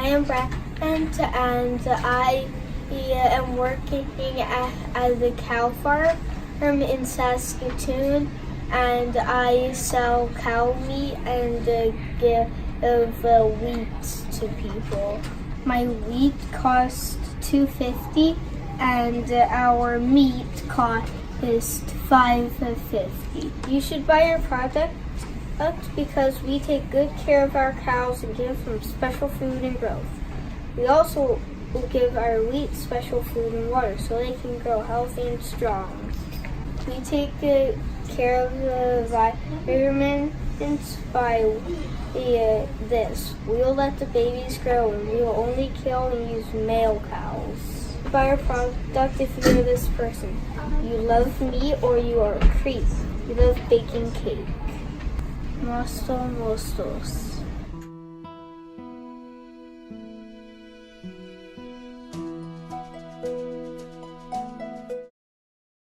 I am Brent, and I am working at the cow farm in Saskatoon, and I sell cow meat and give wheat to people. My wheat costs $2.50, and our meat costs $5.50. You should buy our product because we take good care of our cows and give them special food and growth. We also give our wheat special food and water so they can grow healthy and strong. We take good care of the vitamins by this. We'll let the babies grow, and we will only kill and use male cows. Buy our product if you're this person. You love meat or you are a creep. You love baking cake. Mostos.